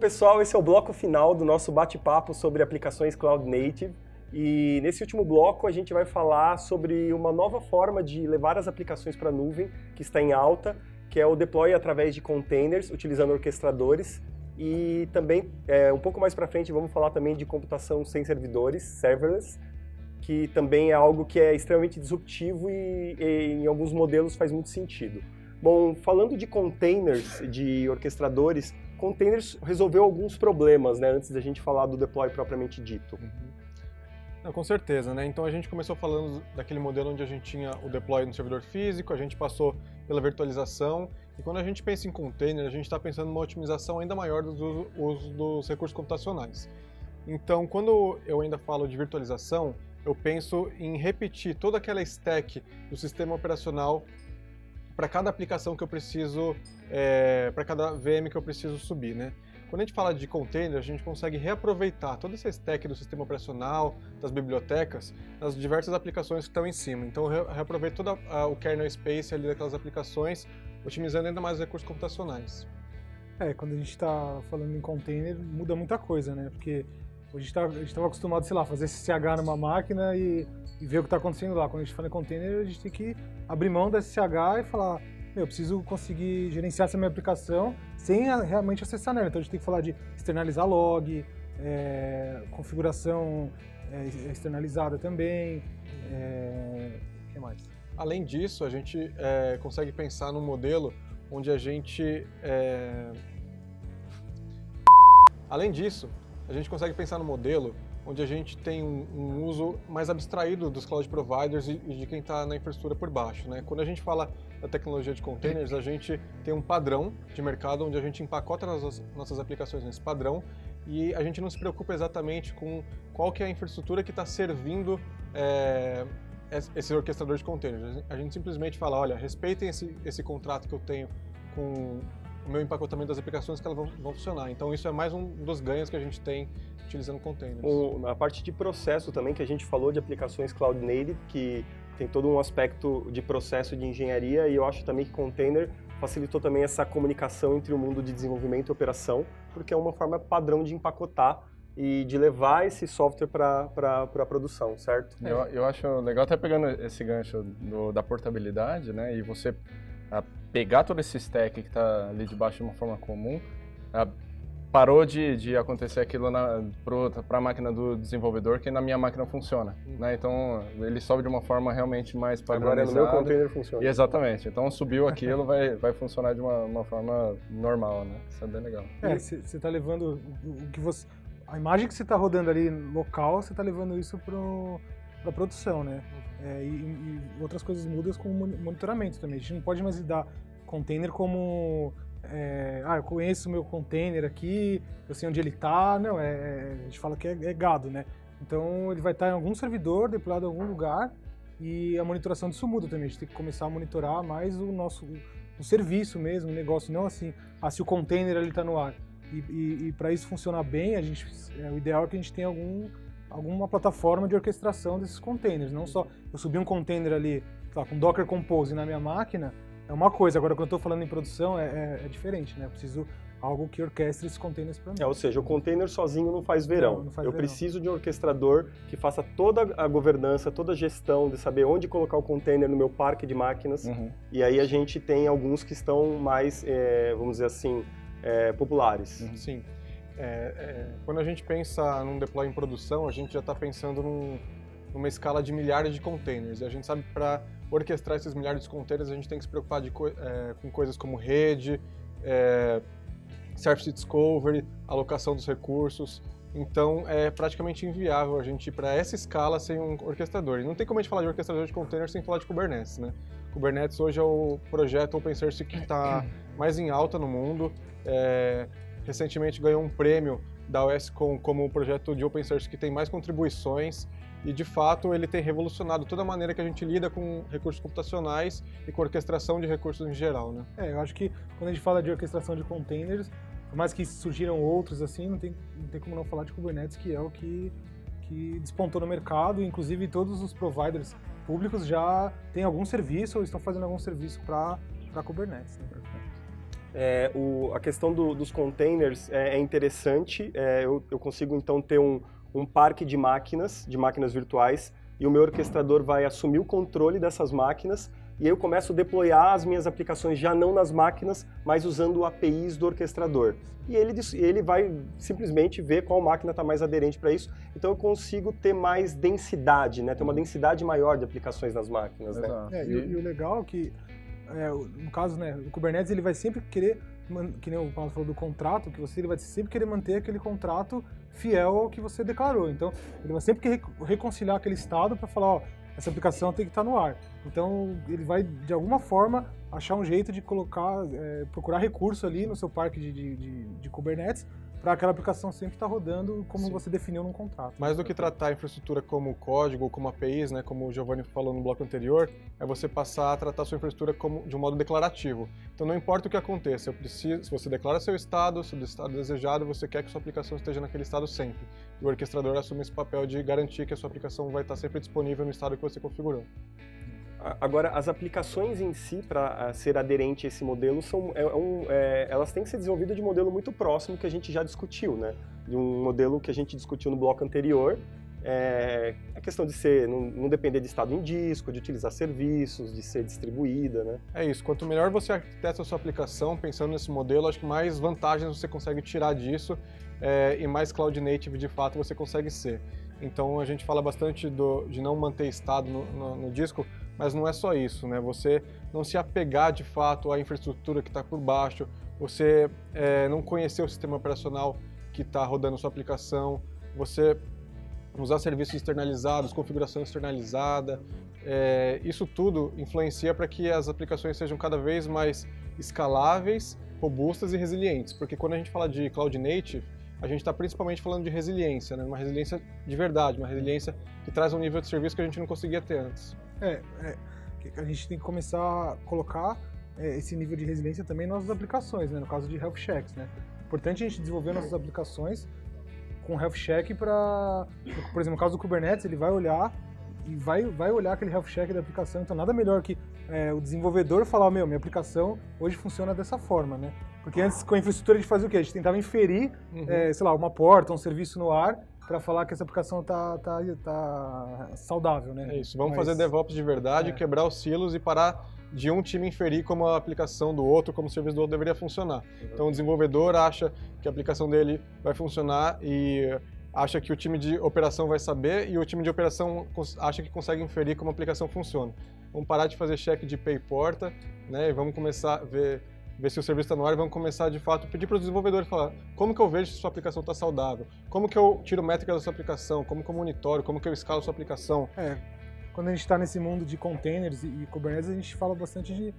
pessoal, esse é o bloco final do nosso bate-papo sobre aplicações Cloud Native. E nesse último bloco a gente vai falar sobre uma nova forma de levar as aplicações para a nuvem, que está em alta, que é o deploy através de containers, utilizando orquestradores. E também, um pouco mais para frente, vamos falar também de computação sem servidores, serverless, que também é algo que é extremamente disruptivo e em alguns modelos faz muito sentido. Bom, falando de containers, de orquestradores, containers resolveu alguns problemas, né, antes da gente falar do deploy propriamente dito. Não, com certeza, né? Então a gente começou falando daquele modelo onde a gente tinha o deploy no servidor físico, a gente passou pela virtualização, e quando a gente pensa em container, a gente está pensando numa otimização ainda maior do uso dos recursos computacionais. Então, quando eu ainda falo de virtualização, eu penso em repetir toda aquela stack do sistema operacional para cada aplicação que eu preciso, para cada VM que eu preciso subir, né? Quando a gente fala de container, a gente consegue reaproveitar toda essa stack do sistema operacional, das bibliotecas, nas diversas aplicações que estão em cima. Então, eu reaproveito todo o kernel space ali daquelas aplicações, otimizando ainda mais os recursos computacionais. Quando a gente está falando em container, muda muita coisa, né? Porque a gente estava acostumado, sei lá, fazer SSH numa máquina e ver o que está acontecendo lá. Quando a gente fala em container, a gente tem que abrir mão da SSH e falar, eu preciso conseguir gerenciar essa minha aplicação sem realmente acessar nela. Então a gente tem que falar de externalizar log, configuração externalizada também, o que mais? Além disso, a gente consegue pensar num modelo onde a gente... Além disso, a gente consegue pensar no modelo onde a gente tem um uso mais abstraído dos cloud providers e de quem está na infraestrutura por baixo, né? Quando a gente fala da tecnologia de containers, a gente tem um padrão de mercado onde a gente empacota nossas aplicações nesse padrão e a gente não se preocupa exatamente com qual que é a infraestrutura que está servindo esse orquestrador de containers. A gente simplesmente fala, olha, respeitem esse contrato que eu tenho com o meu empacotamento das aplicações que elas vão funcionar. Então isso é mais um dos ganhos que a gente tem utilizando containers. A parte de processo também, que a gente falou de aplicações Cloud Native, que tem todo um aspecto de processo de engenharia, e eu acho também que container facilitou também essa comunicação entre o mundo de desenvolvimento e operação, porque é uma forma padrão de empacotar e de levar esse software para a produção, certo? Eu acho legal, até pegando esse gancho da portabilidade, né, e você pegar todo esse stack que está ali debaixo de uma forma comum, parou de acontecer aquilo para a máquina do desenvolvedor que na minha máquina funciona, né? Então ele sobe de uma forma realmente mais padronizada. Agora no meu container funciona. Exatamente. Então subiu aquilo, vai funcionar de uma forma normal, né? Isso é bem legal. Você está levando a imagem que você está rodando ali local, você está levando isso para a produção, né? E outras coisas mudam com o monitoramento também. A gente não pode mais lidar container como eu conheço o meu container aqui, eu sei onde ele está. Não, a gente fala que é gado, né? Então ele vai estar em algum servidor, deployado em algum lugar, e a monitoração disso muda também. A gente tem que começar a monitorar mais o serviço mesmo, o negócio, não assim, se o container ali está no ar. E para isso funcionar bem, o ideal é que a gente tenha alguma plataforma de orquestração desses containers. Não só eu subir um container ali com Docker Compose na minha máquina, é uma coisa. Agora, quando eu estou falando em produção, é diferente, né? Eu preciso algo que orquestre esses containers para mim. Ou seja, o container sozinho não faz verão. Não faz eu verão. preciso de um orquestrador que faça toda a governança, toda a gestão, de saber onde colocar o container no meu parque de máquinas. E aí a gente tem alguns que estão mais, vamos dizer assim, populares. Sim. Quando a gente pensa num deploy em produção, a gente já está pensando numa escala de milhares de containers. E a gente sabe que para orquestrar esses milhares de containers, a gente tem que se preocupar com coisas como rede, Service Discovery, alocação dos recursos. Então, é praticamente inviável a gente ir para essa escala sem um orquestrador. E não tem como a gente falar de orquestrador de containers sem falar de Kubernetes, né? Kubernetes hoje é o projeto open source que está mais em alta no mundo. Recentemente ganhou um prêmio da OSCOM como o projeto de open source que tem mais contribuições e, de fato, ele tem revolucionado toda a maneira que a gente lida com recursos computacionais e com orquestração de recursos em geral, né? Eu acho que quando a gente fala de orquestração de containers, por mais que surgiram outros assim, não tem como não falar de Kubernetes, que é o que despontou no mercado. Inclusive, todos os providers públicos já têm algum serviço ou estão fazendo algum serviço para Kubernetes, né? A questão dos containers é interessante. Eu consigo, então, ter um parque de máquinas virtuais, e o meu orquestrador vai assumir o controle dessas máquinas, e aí eu começo a deployar as minhas aplicações já não nas máquinas, mas usando APIs do orquestrador. E ele vai simplesmente ver qual máquina está mais aderente para isso. Então eu consigo ter mais densidade, né? Ter uma densidade maior de aplicações nas máquinas. Né? E o legal é que, no caso, né, o Kubernetes ele vai sempre querer, que nem o Paulo falou do contrato, ele vai sempre querer manter aquele contrato fiel ao que você declarou. Então ele vai sempre querer reconciliar aquele estado para falar, ó, essa aplicação tem que estar no ar. Então ele vai, de alguma forma, achar um jeito de procurar recurso ali no seu parque de Kubernetes para aquela aplicação sempre estar rodando como você definiu num contrato. Mais do que tratar a infraestrutura como código ou como APIs, né, como o Giovanni falou no bloco anterior, é você passar a tratar a sua infraestrutura de um modo declarativo. Então não importa o que aconteça, se você declara seu estado, se o estado desejado, você quer que sua aplicação esteja naquele estado sempre. E o orquestrador assume esse papel de garantir que a sua aplicação vai estar sempre disponível no estado que você configurou. Agora, as aplicações em si, para ser aderente a esse modelo, elas têm que ser desenvolvidas de um modelo muito próximo que a gente já discutiu, né? De um modelo que a gente discutiu no bloco anterior, a questão de não depender de estado em disco, de utilizar serviços, de ser distribuída, né? É isso, quanto melhor você arquiteta a sua aplicação, pensando nesse modelo, acho que mais vantagens você consegue tirar disso e mais cloud native de fato você consegue ser. Então a gente fala bastante de não manter estado no disco, mas não é só isso, né? Você não se apegar de fato à infraestrutura que está por baixo, você não conhecer o sistema operacional que está rodando sua aplicação, você usar serviços externalizados, configuração externalizada, isso tudo influencia para que as aplicações sejam cada vez mais escaláveis, robustas e resilientes, porque quando a gente fala de Cloud Native, a gente está principalmente falando de resiliência, né? Uma resiliência de verdade, uma resiliência que traz um nível de serviço que a gente não conseguia ter antes. A gente tem que começar a colocar esse nível de resiliência também nas nossas aplicações, né? No caso de Health Checks, né? Importante a gente desenvolver nossas aplicações com Health Check para, por exemplo, no caso do Kubernetes, ele vai olhar e vai olhar aquele Health Check da aplicação, então nada melhor que o desenvolvedor falar, minha aplicação hoje funciona dessa forma, né? Porque antes, com a infraestrutura, a gente fazia o quê? A gente tentava inferir, sei lá, uma porta, um serviço no ar, para falar que essa aplicação tá saudável, né? É isso, vamos fazer DevOps de verdade, quebrar os silos e parar de um time inferir como a aplicação do outro, como o serviço do outro deveria funcionar. Então o desenvolvedor acha que a aplicação dele vai funcionar e acha que o time de operação vai saber e o time de operação acha que consegue inferir como a aplicação funciona. Vamos parar de fazer check de IP e porta, né? E vamos começar a ver se o serviço está no ar e vamos começar, de fato, pedir para os desenvolvedores falar como que eu vejo se sua aplicação está saudável, como que eu tiro métricas da sua aplicação, como que eu monitoro, como que eu escalo a sua aplicação. Quando a gente está nesse mundo de containers e Kubernetes, a gente fala bastante de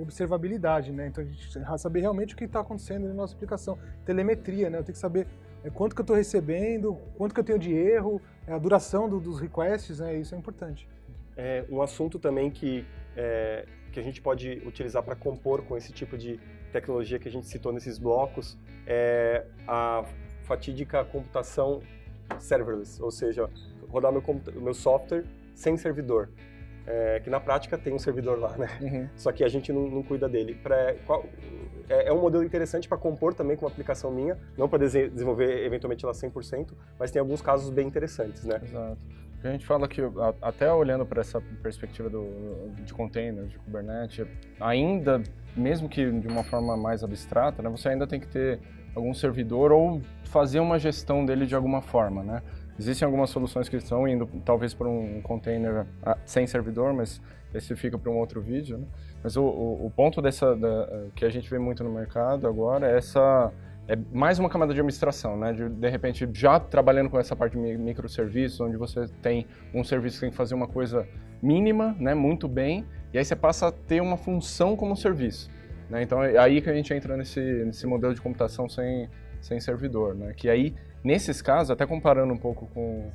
observabilidade, né? Então a gente vai saber realmente o que está acontecendo na nossa aplicação. Telemetria, né? Eu tenho que saber quanto que eu estou recebendo, quanto que eu tenho de erro, a duração dos requests, né? Isso é importante. Um assunto também que a gente pode utilizar para compor com esse tipo de tecnologia que a gente citou nesses blocos é a fatídica computação serverless, ou seja, rodar meu software sem servidor, que na prática tem um servidor lá, né? Só que a gente não cuida dele. É um modelo interessante para compor também com uma aplicação minha, não para desenvolver eventualmente ela 100%, mas tem alguns casos bem interessantes, né? Exato. A gente fala que, até olhando para essa perspectiva de containers, de Kubernetes, ainda, mesmo que de uma forma mais abstrata, né, você ainda tem que ter algum servidor ou fazer uma gestão dele de alguma forma, né? Existem algumas soluções que estão indo, talvez, para um container sem servidor, mas esse fica para um outro vídeo, né? Mas o ponto que a gente vê muito no mercado agora é mais uma camada de administração, né? De repente, já trabalhando com essa parte de microserviços, onde você tem um serviço que tem que fazer uma coisa mínima, né? Muito bem, e aí você passa a ter uma função como serviço, né? Então é aí que a gente entra nesse modelo de computação sem servidor, né? Que aí, nesses casos, até comparando um pouco com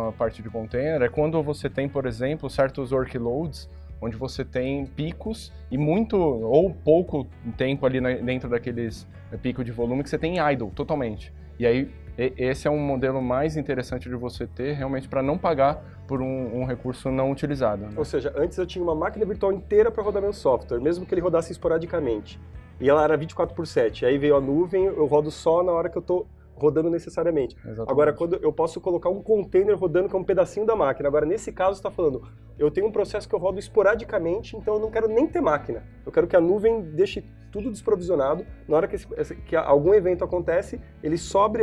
a parte de container, é quando você tem, por exemplo, certos workloads, onde você tem picos e muito ou pouco tempo ali dentro daqueles picos de volume que você tem idle totalmente. E aí esse é um modelo mais interessante de você ter realmente para não pagar por um recurso não utilizado, né? Ou seja, antes eu tinha uma máquina virtual inteira para rodar meu software, mesmo que ele rodasse esporadicamente. e ela era 24/7. Aí veio a nuvem, eu rodo só na hora que eu estou rodando necessariamente. Exatamente. Agora, quando eu posso colocar um container rodando que é um pedacinho da máquina. Agora, nesse caso, você está falando, eu tenho um processo que eu rodo esporadicamente, então eu não quero nem ter máquina. Eu quero que a nuvem deixe tudo desprovisionado. Na hora que algum evento acontece, ele sobe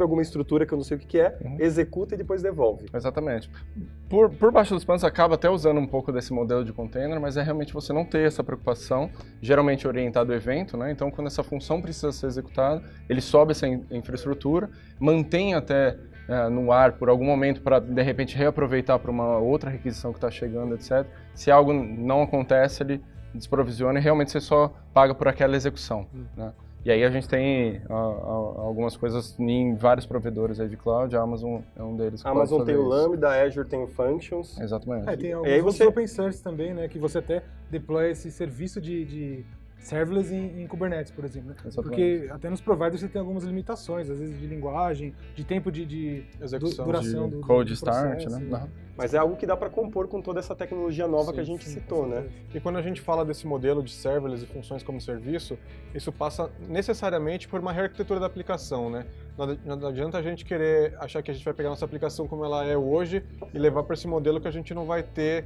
alguma estrutura que eu não sei o que é, executa e depois devolve. Exatamente. Por baixo dos panos, acaba até usando um pouco desse modelo de container, mas é realmente você não ter essa preocupação, geralmente orientado ao evento, né? Então, quando essa função precisa ser executada, ele sobe essa infraestrutura, mantém até no ar por algum momento para, de repente, reaproveitar para uma outra requisição que está chegando, etc. Se algo não acontece, ele desprovisiona e realmente você só paga por aquela execução, né? E aí a gente tem algumas coisas em vários provedores aí de cloud, a Amazon é um deles. A Amazon tem o Lambda, a Azure tem o Functions. Exatamente. Tem alguns open source também, né, que você até deploy esse serviço de serverless em Kubernetes, por exemplo. Né? Porque até nos providers você tem algumas limitações, às vezes de linguagem, de tempo de execução, duração de do code processo, start, né? Mas é algo que dá para compor com toda essa tecnologia nova que a gente citou, né? E quando a gente fala desse modelo de serverless e funções como serviço, isso passa necessariamente por uma rearquitetura da aplicação, né? Não adianta a gente querer achar que a gente vai pegar nossa aplicação como ela é hoje e levar para esse modelo que a gente não vai ter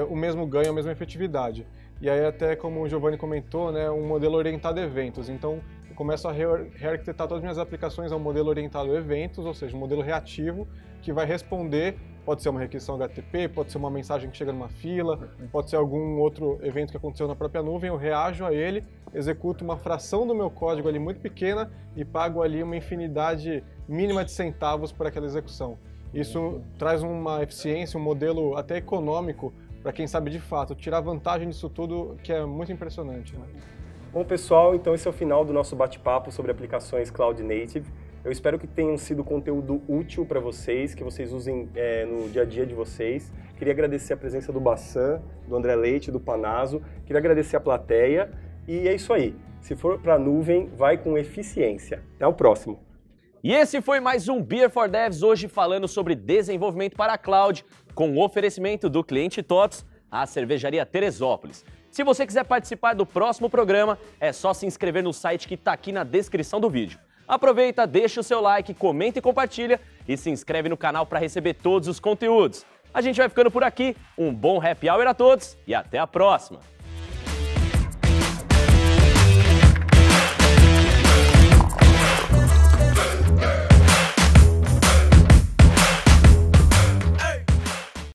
o mesmo ganho, a mesma efetividade. E aí até como o Giovanni comentou, né, um modelo orientado a eventos. Então eu começo a rearquitetar todas as minhas aplicações a um modelo orientado a eventos, ou seja, um modelo reativo que vai responder, pode ser uma requisição HTTP, pode ser uma mensagem que chega numa fila, pode ser algum outro evento que aconteceu na própria nuvem, eu reajo a ele, executo uma fração do meu código ali muito pequena e pago ali uma infinidade mínima de centavos por aquela execução. Isso traz uma eficiência, um modelo até econômico para quem sabe de fato tirar vantagem disso tudo, que é muito impressionante, né? Bom, pessoal, então esse é o final do nosso bate-papo sobre aplicações Cloud Native. Eu espero que tenham sido conteúdo útil para vocês, que vocês usem no dia a dia de vocês. Queria agradecer a presença do Bassan, do André Leite, do Panazo. Queria agradecer a plateia. E é isso aí. Se for para a nuvem, vai com eficiência. Até o próximo. E esse foi mais um Beer for Devs, hoje falando sobre desenvolvimento para a cloud, com o oferecimento do cliente TOTS, a cervejaria Teresópolis. Se você quiser participar do próximo programa, é só se inscrever no site que está aqui na descrição do vídeo. Aproveita, deixa o seu like, comenta e compartilha e se inscreve no canal para receber todos os conteúdos. A gente vai ficando por aqui, um bom happy hour a todos e até a próxima!